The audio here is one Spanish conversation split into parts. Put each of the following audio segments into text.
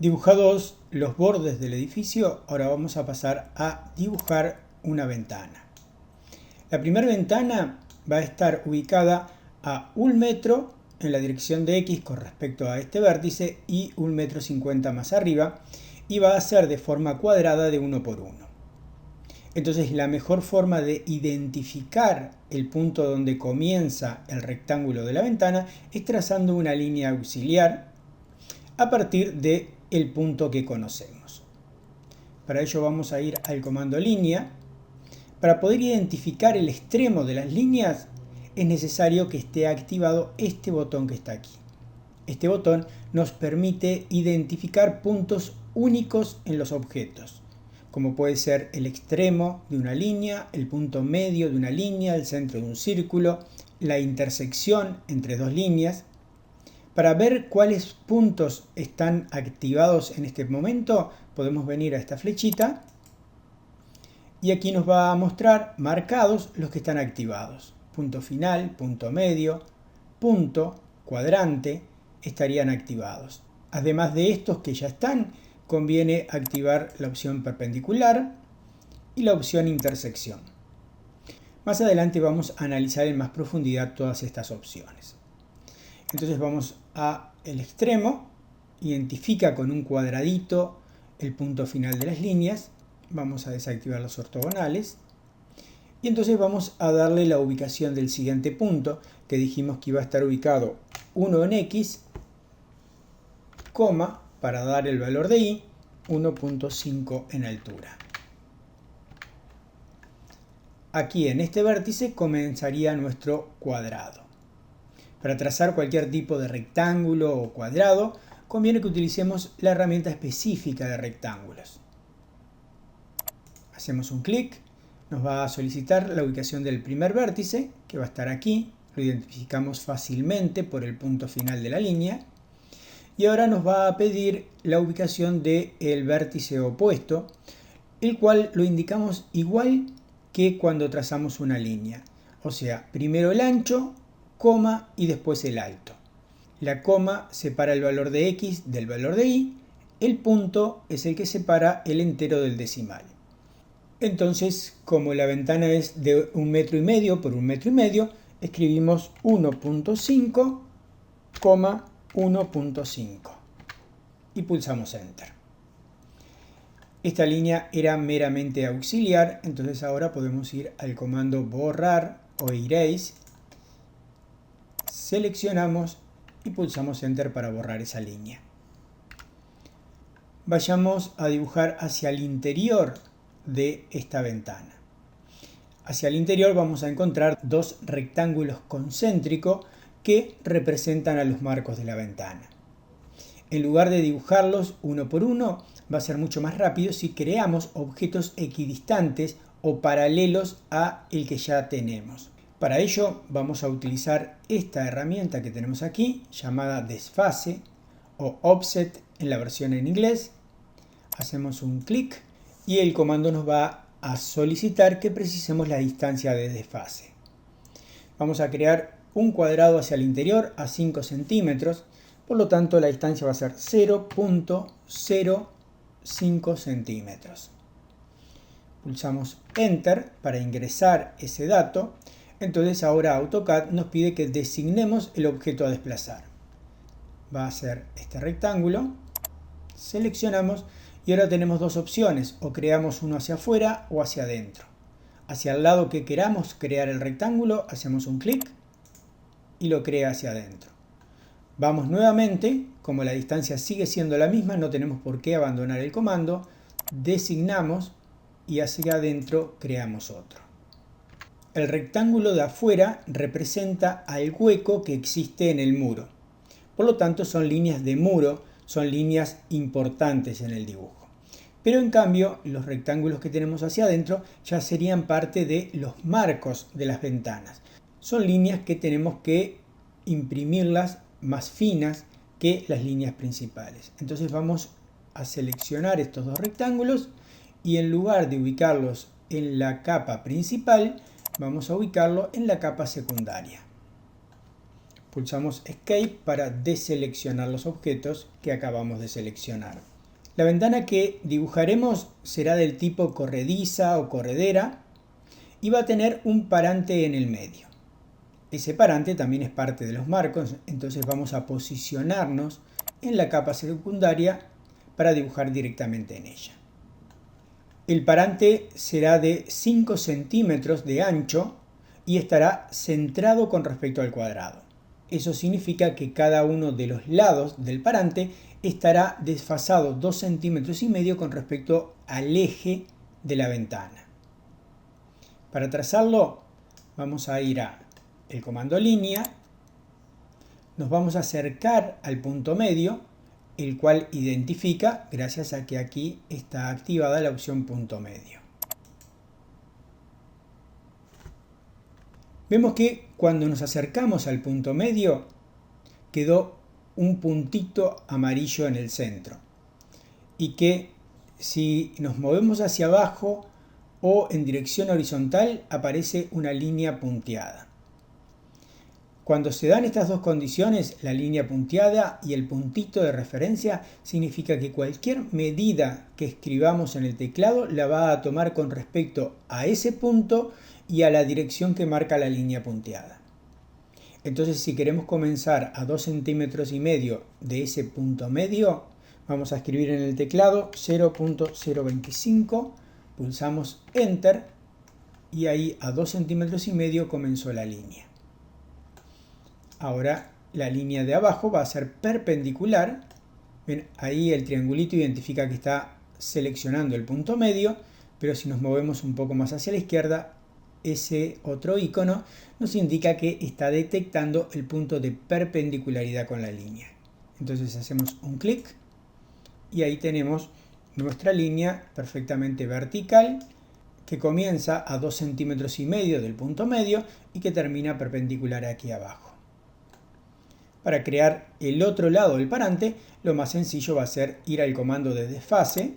Dibujados los bordes del edificio, ahora vamos a pasar a dibujar una ventana. La primera ventana va a estar ubicada a 1 metro en la dirección de X con respecto a este vértice y 1,50 m más arriba, y va a ser de forma cuadrada de 1 por 1. Entonces la mejor forma de identificar el punto donde comienza el rectángulo de la ventana es trazando una línea auxiliar a partir del punto que conocemos. Para ello vamos a ir al comando línea. Para poder identificar el extremo de las líneas es necesario que esté activado este botón que está aquí. Este botón nos permite identificar puntos únicos en los objetos, como puede ser el extremo de una línea, el punto medio de una línea, el centro de un círculo, la intersección entre dos líneas. Para ver cuáles puntos están activados en este momento, podemos venir a esta flechita y aquí nos va a mostrar marcados los que están activados. Punto final, punto medio, punto, cuadrante estarían activados. Además de estos que ya están, conviene activar la opción perpendicular y la opción intersección. Más adelante vamos a analizar en más profundidad todas estas opciones. Entonces vamos a el extremo, identifica con un cuadradito el punto final de las líneas, vamos a desactivar los ortogonales y entonces vamos a darle la ubicación del siguiente punto que dijimos que iba a estar ubicado 1 en X, coma, para dar el valor de Y, 1,5 en altura. Aquí en este vértice comenzaría nuestro cuadrado. Para trazar cualquier tipo de rectángulo o cuadrado, conviene que utilicemos la herramienta específica de rectángulos. Hacemos un clic, nos va a solicitar la ubicación del primer vértice, que va a estar aquí, lo identificamos fácilmente por el punto final de la línea, y ahora nos va a pedir la ubicación del vértice opuesto, el cual lo indicamos igual que cuando trazamos una línea, o sea, primero el ancho, coma y después el alto. La coma separa el valor de X del valor de Y, el punto es el que separa el entero del decimal. Entonces, como la ventana es de 1,5 m por 1,5 m, escribimos 1,5, 1,5 y pulsamos Enter. Esta línea era meramente auxiliar, entonces ahora podemos ir al comando borrar o erase. Seleccionamos y pulsamos Enter para borrar esa línea. Vayamos a dibujar hacia el interior de esta ventana. Hacia el interior vamos a encontrar dos rectángulos concéntricos que representan a los marcos de la ventana. En lugar de dibujarlos uno por uno, va a ser mucho más rápido si creamos objetos equidistantes o paralelos a el que ya tenemos. Para ello vamos a utilizar esta herramienta que tenemos aquí, llamada desfase o offset en la versión en inglés. Hacemos un clic y el comando nos va a solicitar que precisemos la distancia de desfase. Vamos a crear un cuadrado hacia el interior a 5 centímetros, por lo tanto la distancia va a ser 0,05 centímetros. Pulsamos Enter para ingresar ese dato. Entonces ahora AutoCAD nos pide que designemos el objeto a desplazar. Va a ser este rectángulo. Seleccionamos y ahora tenemos dos opciones, o creamos uno hacia afuera o hacia adentro. Hacia el lado que queramos crear el rectángulo, hacemos un clic y lo crea hacia adentro. Vamos nuevamente, como la distancia sigue siendo la misma, no tenemos por qué abandonar el comando, designamos y hacia adentro creamos otro. El rectángulo de afuera representa al hueco que existe en el muro. Por lo tanto, son líneas de muro, son líneas importantes en el dibujo. Pero en cambio, los rectángulos que tenemos hacia adentro ya serían parte de los marcos de las ventanas. Son líneas que tenemos que imprimirlas más finas que las líneas principales. Entonces vamos a seleccionar estos dos rectángulos y en lugar de ubicarlos en la capa principal, vamos a ubicarlo en la capa secundaria. Pulsamos Escape para deseleccionar los objetos que acabamos de seleccionar. La ventana que dibujaremos será del tipo corrediza o corredera y va a tener un parante en el medio. Ese parante también es parte de los marcos, entonces vamos a posicionarnos en la capa secundaria para dibujar directamente en ella. El parante será de 5 centímetros de ancho y estará centrado con respecto al cuadrado. Eso significa que cada uno de los lados del parante estará desfasado 2,5 centímetros con respecto al eje de la ventana. Para trazarlo vamos a ir a el comando línea, nos vamos a acercar al punto medio, el cual identifica gracias a que aquí está activada la opción punto medio. Vemos que cuando nos acercamos al punto medio quedó un puntito amarillo en el centro y que si nos movemos hacia abajo o en dirección horizontal aparece una línea punteada. Cuando se dan estas dos condiciones, la línea punteada y el puntito de referencia, significa que cualquier medida que escribamos en el teclado la va a tomar con respecto a ese punto y a la dirección que marca la línea punteada. Entonces, si queremos comenzar a 2,5 centímetros de ese punto medio, vamos a escribir en el teclado 0.025, pulsamos Enter y ahí a 2,5 centímetros comenzó la línea. Ahora la línea de abajo va a ser perpendicular. Bien, ahí el triangulito identifica que está seleccionando el punto medio, pero si nos movemos un poco más hacia la izquierda, ese otro icono nos indica que está detectando el punto de perpendicularidad con la línea. Entonces hacemos un clic y ahí tenemos nuestra línea perfectamente vertical que comienza a 2,5 centímetros del punto medio y que termina perpendicular aquí abajo. Para crear el otro lado del parante, lo más sencillo va a ser ir al comando de desfase.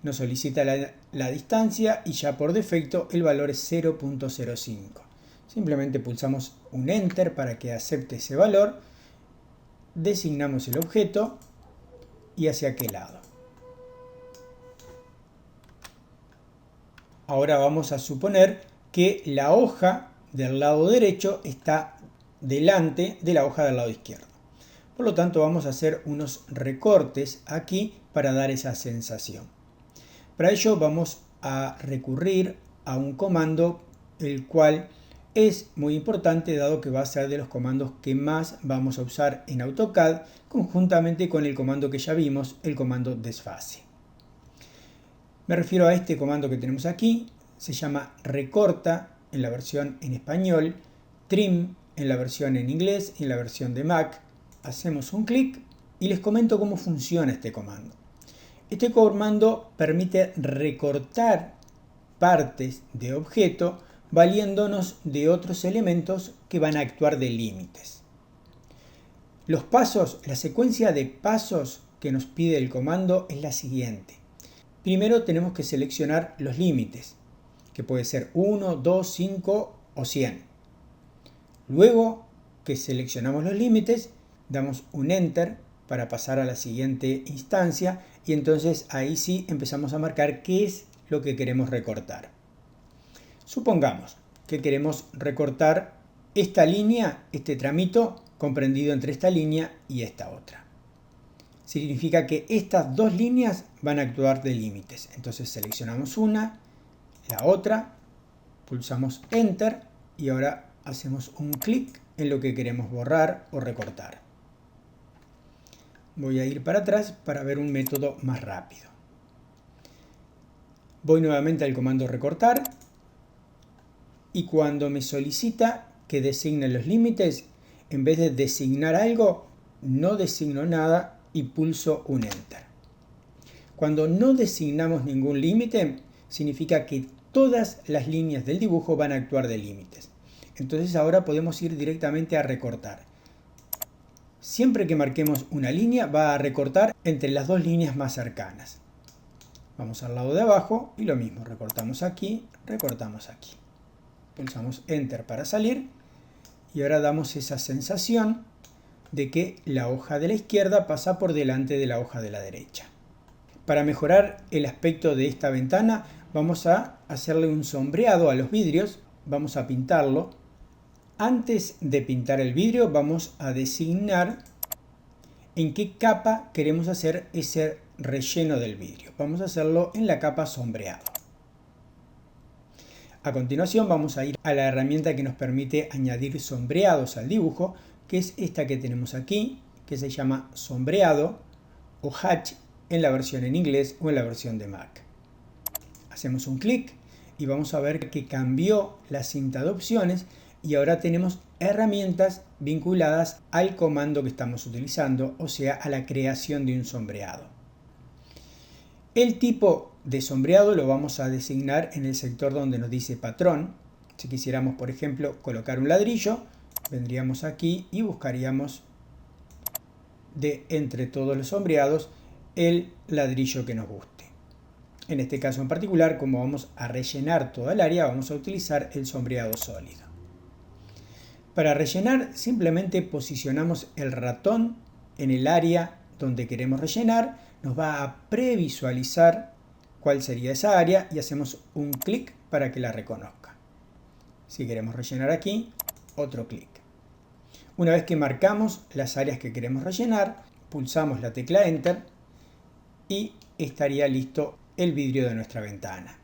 Nos solicita la distancia y ya por defecto el valor es 0.05. Simplemente pulsamos un Enter para que acepte ese valor. Designamos el objeto y hacia qué lado. Ahora vamos a suponer que la hoja del lado derecho está delante de la hoja del lado izquierdo. Por lo tanto, vamos a hacer unos recortes aquí para dar esa sensación. Para ello vamos a recurrir a un comando el cual es muy importante dado que va a ser de los comandos que más vamos a usar en AutoCAD conjuntamente con el comando que ya vimos, el comando desfase. Me refiero a este comando que tenemos aquí, se llama recorta en la versión en español, trim en la versión en inglés y en la versión de Mac. Hacemos un clic y les comento cómo funciona este comando. Este comando permite recortar partes de objeto valiéndonos de otros elementos que van a actuar de límites. Los pasos, la secuencia de pasos que nos pide el comando es la siguiente. Primero tenemos que seleccionar los límites, que puede ser 1, 2, 5 o 100. Luego que seleccionamos los límites, damos un Enter para pasar a la siguiente instancia y entonces ahí sí empezamos a marcar qué es lo que queremos recortar. Supongamos que queremos recortar esta línea, este tramito comprendido entre esta línea y esta otra. Significa que estas dos líneas van a actuar de límites. Entonces seleccionamos una, la otra, pulsamos Enter y ahora hacemos un clic en lo que queremos borrar o recortar. Voy a ir para atrás para ver un método más rápido. Voy nuevamente al comando recortar y cuando me solicita que designe los límites, en vez de designar algo, no designo nada y pulso un Enter. Cuando no designamos ningún límite, significa que todas las líneas del dibujo van a actuar de límites. Entonces ahora podemos ir directamente a recortar. Siempre que marquemos una línea va a recortar entre las dos líneas más cercanas. Vamos al lado de abajo y lo mismo, recortamos aquí. Pulsamos Enter para salir y ahora damos esa sensación de que la hoja de la izquierda pasa por delante de la hoja de la derecha. Para mejorar el aspecto de esta ventana vamos a hacerle un sombreado a los vidrios, vamos a pintarlo. Antes de pintar el vidrio vamos a designar en qué capa queremos hacer ese relleno del vidrio. Vamos a hacerlo en la capa sombreado. A continuación vamos a ir a la herramienta que nos permite añadir sombreados al dibujo, que es esta que tenemos aquí, que se llama sombreado o hatch en la versión en inglés o en la versión de Mac. Hacemos un clic y vamos a ver que cambió la cinta de opciones y ahora tenemos herramientas vinculadas al comando que estamos utilizando, o sea, a la creación de un sombreado. El tipo de sombreado lo vamos a designar en el sector donde nos dice patrón. Si quisiéramos, por ejemplo, colocar un ladrillo, vendríamos aquí y buscaríamos de entre todos los sombreados el ladrillo que nos guste. En este caso en particular, como vamos a rellenar toda el área, vamos a utilizar el sombreado sólido. Para rellenar, simplemente posicionamos el ratón en el área donde queremos rellenar, nos va a previsualizar cuál sería esa área y hacemos un clic para que la reconozca. Si queremos rellenar aquí, otro clic. Una vez que marcamos las áreas que queremos rellenar, pulsamos la tecla Enter y estaría listo el vidrio de nuestra ventana.